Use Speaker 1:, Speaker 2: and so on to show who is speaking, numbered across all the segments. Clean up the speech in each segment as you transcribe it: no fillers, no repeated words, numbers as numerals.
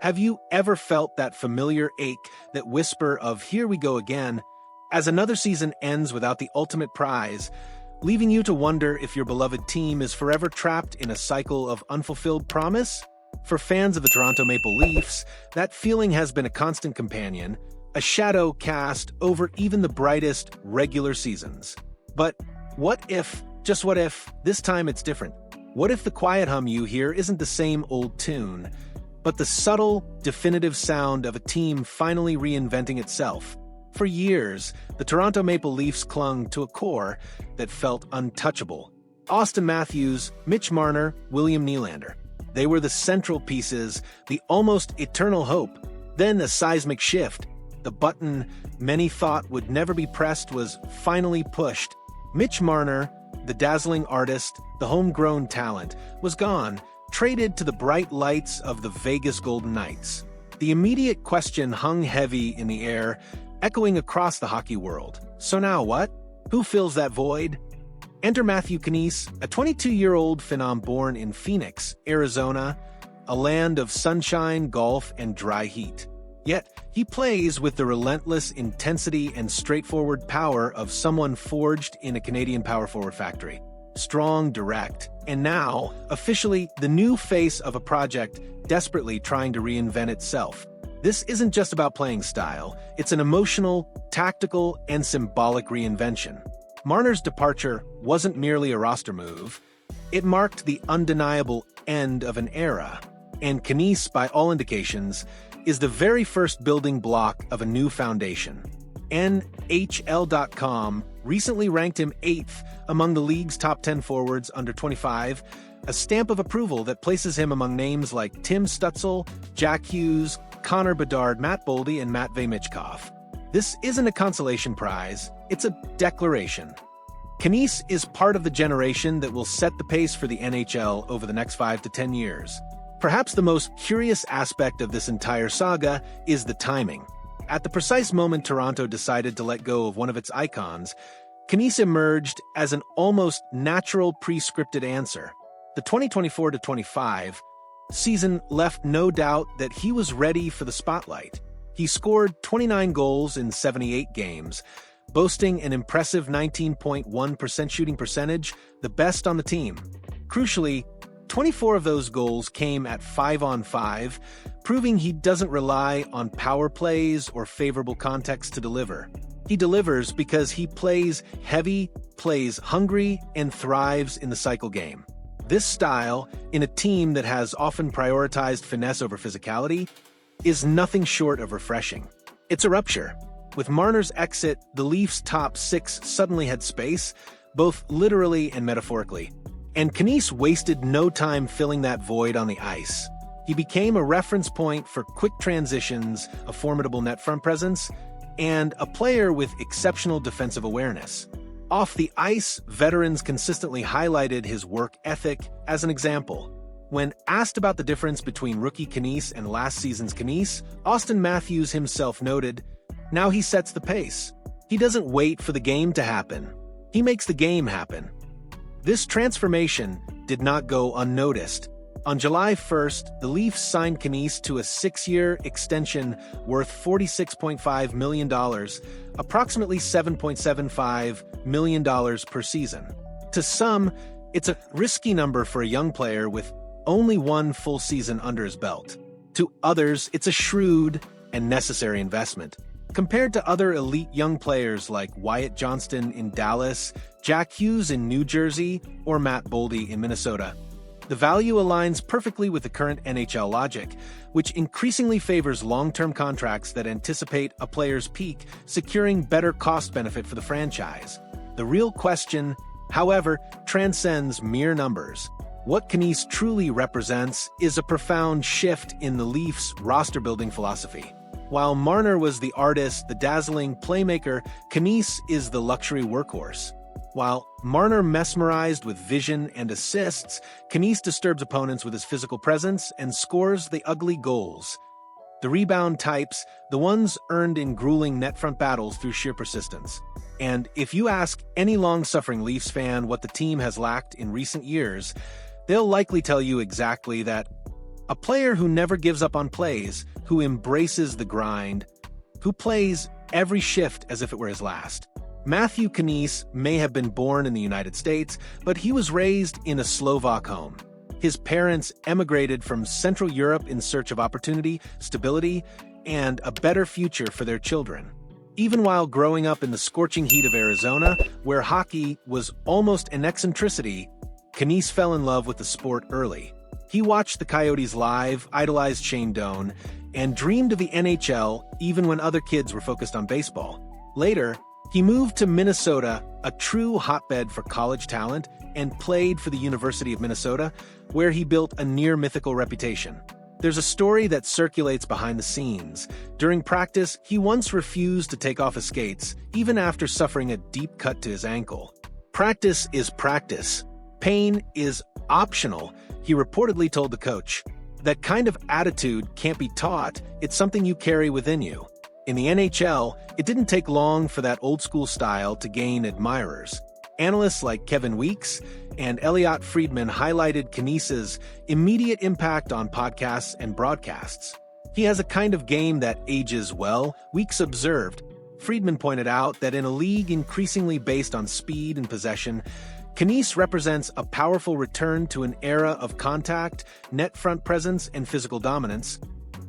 Speaker 1: Have you ever felt that familiar ache, that whisper of "here we go again," as another season ends without the ultimate prize, leaving you to wonder if your beloved team is forever trapped in a cycle of unfulfilled promise? For fans of the Toronto Maple Leafs, that feeling has been a constant companion, a shadow cast over even the brightest regular seasons. But what if, just what if, this time it's different? What if the quiet hum you hear isn't the same old tune, but the subtle, definitive sound of a team finally reinventing itself? For years, the Toronto Maple Leafs clung to a core that felt untouchable. Austin Matthews, Mitch Marner, William Nylander. They were the central pieces, the almost eternal hope. Then a seismic shift. The button many thought would never be pressed was finally pushed. Mitch Marner, the dazzling artist, the homegrown talent, was gone, traded to the bright lights of the Vegas Golden Knights. The immediate question hung heavy in the air, echoing across the hockey world. So now what? Who fills that void? Enter Matthew Knies, a 22-year-old phenom born in Phoenix, Arizona, a land of sunshine, golf, and dry heat. Yet, he plays with the relentless intensity and straightforward power of someone forged in a Canadian power forward factory. Strong, direct, and now, officially, the new face of a project desperately trying to reinvent itself. This isn't just about playing style, it's an emotional, tactical, and symbolic reinvention. Marner's departure wasn't merely a roster move, it marked the undeniable end of an era, and Kenise, by all indications, is the very first building block of a new foundation. NHL.com recently ranked him 8th among the league's top 10 forwards under 25, a stamp of approval that places him among names like Tim Stützle, Jack Hughes, Connor Bedard, Matt Boldy, and Matvei Michkov. This isn't a consolation prize, it's a declaration. Kenise is part of the generation that will set the pace for the NHL over the next 5 to 10 years. Perhaps the most curious aspect of this entire saga is the timing. At the precise moment Toronto decided to let go of one of its icons, Kenise emerged as an almost natural pre-scripted answer. The 2024-25 season left no doubt that he was ready for the spotlight. He scored 29 goals in 78 games, boasting an impressive 19.1% shooting percentage, the best on the team. Crucially, 24 of those goals came at 5-on-5, proving he doesn't rely on power plays or favorable context to deliver. He delivers because he plays heavy, plays hungry, and thrives in the cycle game. This style, in a team that has often prioritized finesse over physicality, is nothing short of refreshing. It's a rupture. With Marner's exit, the Leafs' top 6 suddenly had space, both literally and metaphorically. And Kenise wasted no time filling that void on the ice. He became a reference point for quick transitions, a formidable net front presence, and a player with exceptional defensive awareness. Off the ice, veterans consistently highlighted his work ethic as an example. When asked about the difference between rookie Kenise and last season's Kenise, Austin Matthews himself noted, "Now he sets the pace. He doesn't wait for the game to happen. He makes the game happen." This transformation did not go unnoticed. On July 1st, the Leafs signed Kenise to a 6-year extension worth $46.5 million, approximately $7.75 million per season. To some, it's a risky number for a young player with only one full season under his belt. To others, it's a shrewd and necessary investment. Compared to other elite young players like Wyatt Johnston in Dallas, Jack Hughes in New Jersey, or Matt Boldy in Minnesota, the value aligns perfectly with the current NHL logic, which increasingly favors long-term contracts that anticipate a player's peak, securing better cost-benefit for the franchise. The real question, however, transcends mere numbers. What Kenise truly represents is a profound shift in the Leafs' roster-building philosophy. While Marner was the artist, the dazzling playmaker, Kenise is the luxury workhorse. While Marner mesmerized with vision and assists, Kenise disturbs opponents with his physical presence and scores the ugly goals. The rebound types, the ones earned in grueling net front battles through sheer persistence. And if you ask any long-suffering Leafs fan what the team has lacked in recent years, they'll likely tell you exactly that: A player who never gives up on plays, who embraces the grind, who plays every shift as if it were his last. Matthew Knies may have been born in the United States, but he was raised in a Slovak home. His parents emigrated from Central Europe in search of opportunity, stability, and a better future for their children. Even while growing up in the scorching heat of Arizona, where hockey was almost an eccentricity, Kenise fell in love with the sport early. He watched the Coyotes live, idolized Shane Doan, and dreamed of the NHL even when other kids were focused on baseball. Later, he moved to Minnesota, a true hotbed for college talent, and played for the University of Minnesota, where he built a near-mythical reputation. There's a story that circulates behind the scenes. During practice, he once refused to take off his skates, even after suffering a deep cut to his ankle. Practice is practice. Pain is optional, he reportedly told the coach. That kind of attitude can't be taught, it's something you carry within you. In the NHL, it didn't take long for that old-school style to gain admirers. Analysts like Kevin Weeks and Elliot Friedman highlighted Kenise's immediate impact on podcasts and broadcasts. He has a kind of game that ages well, Weeks observed. Friedman pointed out that in a league increasingly based on speed and possession, Kenise represents a powerful return to an era of contact, net front presence, and physical dominance,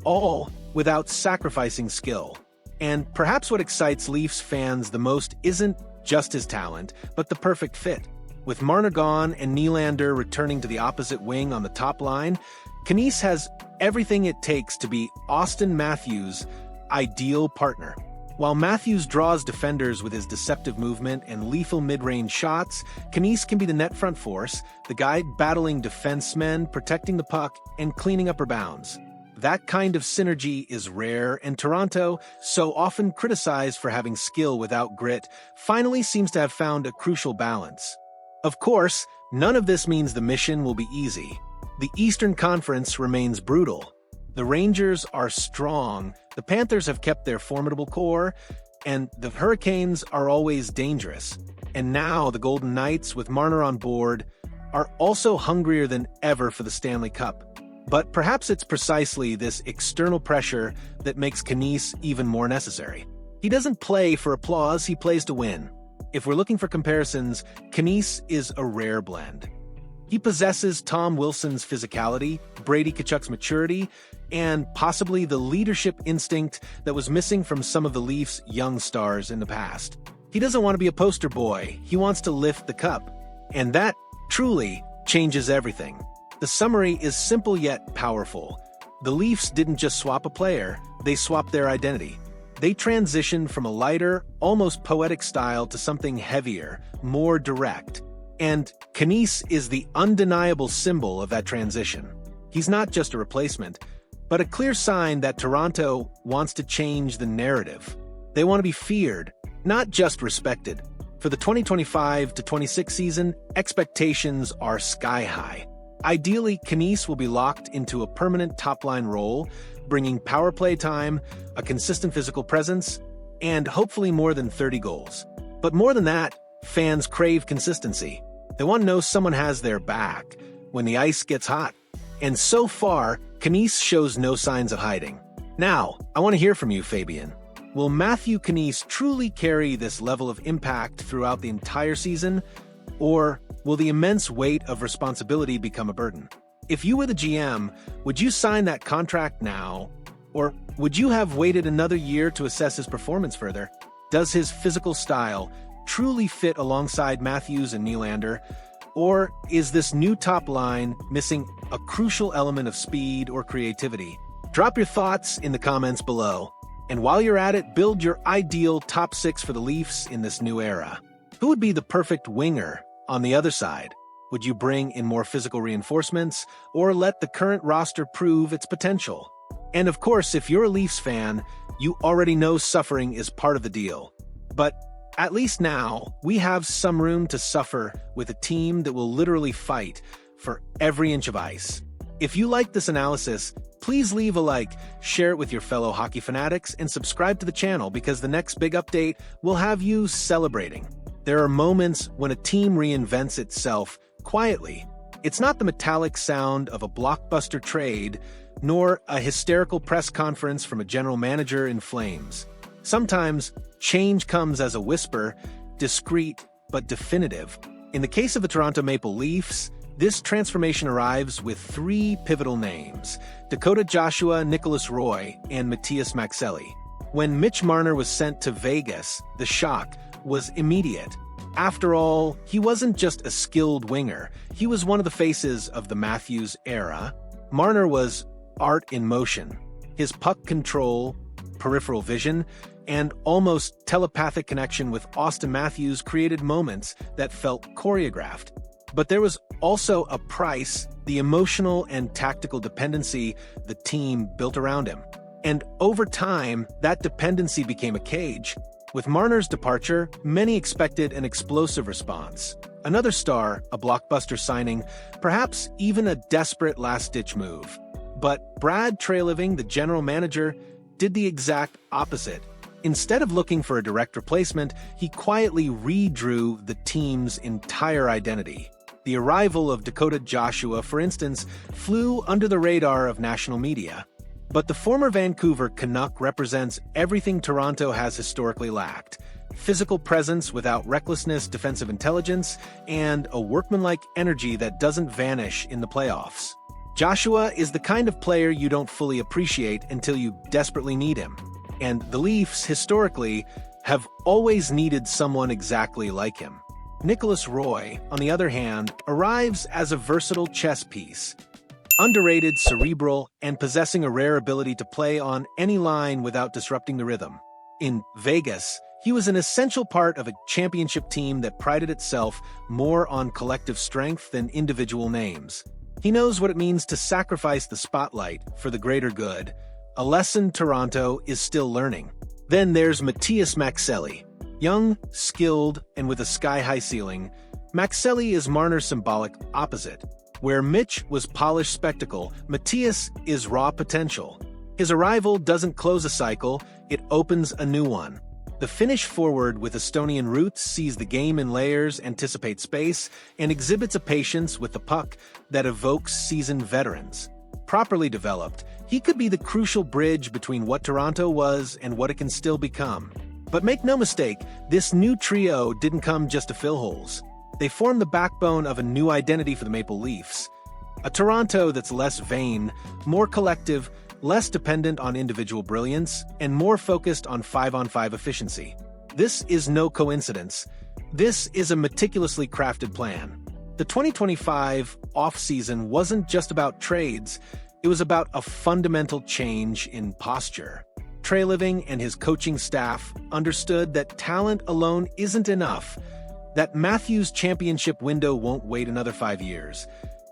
Speaker 1: all without sacrificing skill. And perhaps what excites Leafs fans the most isn't just his talent, but the perfect fit. With Marner gone and Nylander returning to the opposite wing on the top line, Kenise has everything it takes to be Auston Matthews' ideal partner. While Matthews draws defenders with his deceptive movement and lethal mid-range shots, Kenise can be the net front force, the guy battling defensemen, protecting the puck, and cleaning up rebounds. That kind of synergy is rare, and Toronto, so often criticized for having skill without grit, finally seems to have found a crucial balance. Of course, none of this means the mission will be easy. The Eastern Conference remains brutal. The Rangers are strong, the Panthers have kept their formidable core, and the Hurricanes are always dangerous. And now the Golden Knights, with Marner on board, are also hungrier than ever for the Stanley Cup. But perhaps it's precisely this external pressure that makes Kenise even more necessary. He doesn't play for applause, he plays to win. If we're looking for comparisons, Kenise is a rare blend. He possesses Tom Wilson's physicality, Brady Tkachuk's maturity, and possibly the leadership instinct that was missing from some of the Leafs' young stars in the past. He doesn't want to be a poster boy, he wants to lift the cup. And that, truly, changes everything. The summary is simple yet powerful. The Leafs didn't just swap a player, they swapped their identity. They transitioned from a lighter, almost poetic style to something heavier, more direct. And Kenise is the undeniable symbol of that transition. He's not just a replacement, but a clear sign that Toronto wants to change the narrative. They want to be feared, not just respected. For the 2025-26 season, expectations are sky high. Ideally, Kenise will be locked into a permanent top-line role, bringing power play time, a consistent physical presence, and hopefully more than 30 goals. But more than that, fans crave consistency. They want to know someone has their back when the ice gets hot. And so far, Kenise shows no signs of hiding. Now, I want to hear from you, Fabian. Will Matthew Knies truly carry this level of impact throughout the entire season, or will the immense weight of responsibility become a burden? If you were the GM, would you sign that contract now, or would you have waited another year to assess his performance further? Does his physical style truly fit alongside Matthews and Nylander, or is this new top line missing a crucial element of speed or creativity? Drop your thoughts in the comments below. And while you're at it, build your ideal top 6 for the Leafs in this new era. Who would be the perfect winger on the other side? Would you bring in more physical reinforcements, or let the current roster prove its potential? And of course, if you're a Leafs fan, you already know suffering is part of the deal. But at least now, we have some room to suffer with a team that will literally fight for every inch of ice. If you like this analysis, please leave a like, share it with your fellow hockey fanatics, and subscribe to the channel because the next big update will have you celebrating. There are moments when a team reinvents itself quietly. It's not the metallic sound of a blockbuster trade, nor a hysterical press conference from a general manager in flames. Sometimes, change comes as a whisper, discreet but definitive. In the case of the Toronto Maple Leafs, this transformation arrives with three pivotal names: Dakota Joshua, Nicolas Roy, and Matias Maccelli. When Mitch Marner was sent to Vegas, the shock was immediate. After all, he wasn't just a skilled winger, he was one of the faces of the Matthews era. Marner was art in motion. His puck control, peripheral vision, and almost telepathic connection with Austin Matthews created moments that felt choreographed. But there was also a price: the emotional and tactical dependency the team built around him. And over time, that dependency became a cage. With Marner's departure, many expected an explosive response. Another star, a blockbuster signing, perhaps even a desperate last-ditch move. But Brad Treliving, the general manager, did the exact opposite. Instead of looking for a direct replacement, he quietly redrew the team's entire identity. The arrival of Dakota Joshua, for instance, flew under the radar of national media. But the former Vancouver Canuck represents everything Toronto has historically lacked: physical presence without recklessness, defensive intelligence, and a workmanlike energy that doesn't vanish in the playoffs. Joshua is the kind of player you don't fully appreciate until you desperately need him. And the Leafs, historically, have always needed someone exactly like him. Nicolas Roy, on the other hand, arrives as a versatile chess piece. Underrated, cerebral, and possessing a rare ability to play on any line without disrupting the rhythm. In Vegas, he was an essential part of a championship team that prided itself more on collective strength than individual names. He knows what it means to sacrifice the spotlight for the greater good, a lesson Toronto is still learning. Then there's Matias Maccelli. Young, skilled, and with a sky-high ceiling, Maccelli is Marner's symbolic opposite. Where Mitch was polished spectacle, Matias is raw potential. His arrival doesn't close a cycle, it opens a new one. The Finnish forward with Estonian roots sees the game in layers, anticipates space, and exhibits a patience with the puck that evokes seasoned veterans. Properly developed, he could be the crucial bridge between what Toronto was and what it can still become. But make no mistake, this new trio didn't come just to fill holes. They form the backbone of a new identity for the Maple Leafs. A Toronto that's less vain, more collective, less dependent on individual brilliance, and more focused on 5-on-5 efficiency. This is no coincidence. This is a meticulously crafted plan. The 2025 offseason wasn't just about trades, it was about a fundamental change in posture. Treliving and his coaching staff understood that talent alone isn't enough, that Matthews' championship window won't wait another 5 years,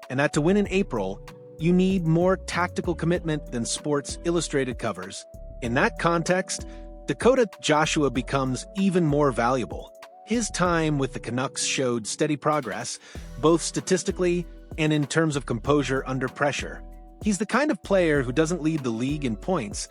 Speaker 1: and that to win in April, you need more tactical commitment than Sports Illustrated covers. In that context, Dakota Joshua becomes even more valuable. His time with the Canucks showed steady progress, both statistically and in terms of composure under pressure. He's the kind of player who doesn't lead the league in points,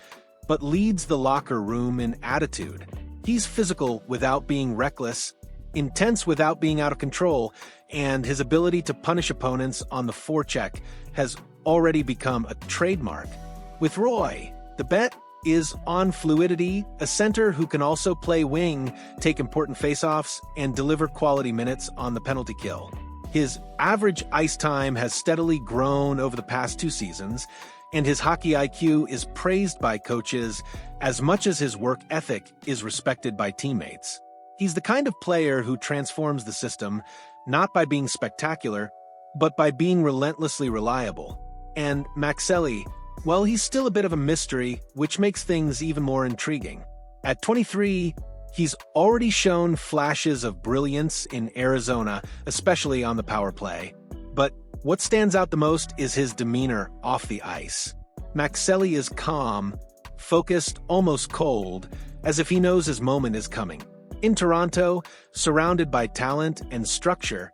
Speaker 1: but leads the locker room in attitude. He's physical without being reckless, intense without being out of control, and his ability to punish opponents on the forecheck has already become a trademark. With Roy, the bet is on fluidity, a center who can also play wing, take important faceoffs, and deliver quality minutes on the penalty kill. His average ice time has steadily grown over the past 2 seasons, and his hockey IQ is praised by coaches as much as his work ethic is respected by teammates. He's the kind of player who transforms the system, not by being spectacular, but by being relentlessly reliable. And Maccelli, well, he's still a bit of a mystery, which makes things even more intriguing. At 23, he's already shown flashes of brilliance in Arizona, especially on the power play. But what stands out the most is his demeanor off the ice. Maccelli is calm, focused, almost cold, as if he knows his moment is coming. In Toronto, surrounded by talent and structure,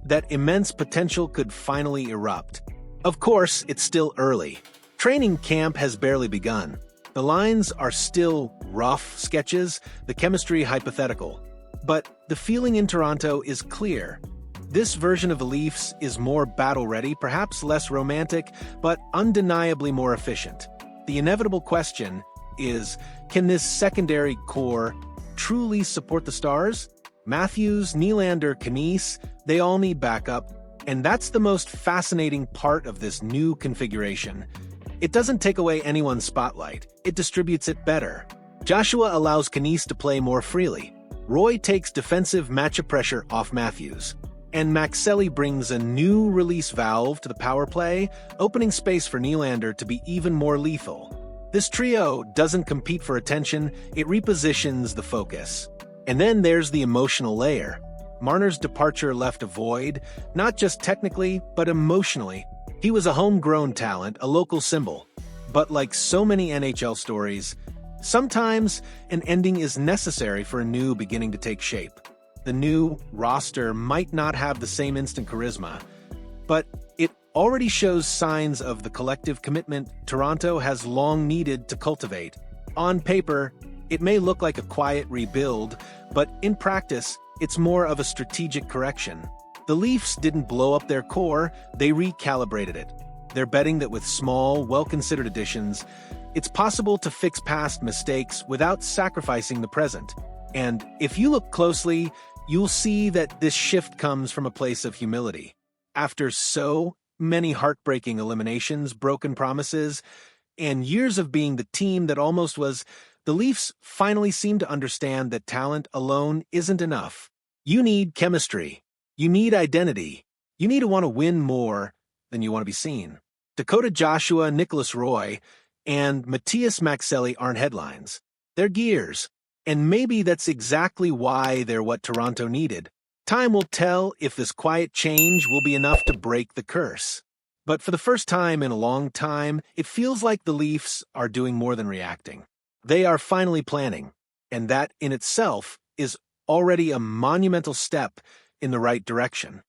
Speaker 1: that immense potential could finally erupt. Of course, it's still early. Training camp has barely begun. The lines are still rough sketches, the chemistry hypothetical. But the feeling in Toronto is clear. This version of the Leafs is more battle-ready, perhaps less romantic, but undeniably more efficient. The inevitable question is, can this secondary core truly support the Stars? Matthews, Nylander, Kenise, they all need backup, and that's the most fascinating part of this new configuration. It doesn't take away anyone's spotlight, it distributes it better. Joshua allows Kenise to play more freely. Roy takes defensive matchup pressure off Matthews. And Maxelli brings a new release valve to the power play, opening space for Nylander to be even more lethal. This trio doesn't compete for attention, it repositions the focus. And then there's the emotional layer. Marner's departure left a void, not just technically, but emotionally. He was a homegrown talent, a local symbol. But like so many NHL stories, sometimes an ending is necessary for a new beginning to take shape. The new roster might not have the same instant charisma, but it already shows signs of the collective commitment Toronto has long needed to cultivate. On paper, it may look like a quiet rebuild, but in practice, it's more of a strategic correction. The Leafs didn't blow up their core, they recalibrated it. They're betting that with small, well-considered additions, it's possible to fix past mistakes without sacrificing the present. And if you look closely, you'll see that this shift comes from a place of humility. After so many heartbreaking eliminations, broken promises, and years of being the team that almost was, the Leafs finally seem to understand that talent alone isn't enough. You need chemistry. You need identity. You need to want to win more than you want to be seen. Dakota Joshua, Nicolas Roy, and Matias Maxelli aren't headlines. They're gears. And maybe that's exactly why they're what Toronto needed. Time will tell if this quiet change will be enough to break the curse. But for the first time in a long time, it feels like the Leafs are doing more than reacting. They are finally planning, and that in itself is already a monumental step in the right direction.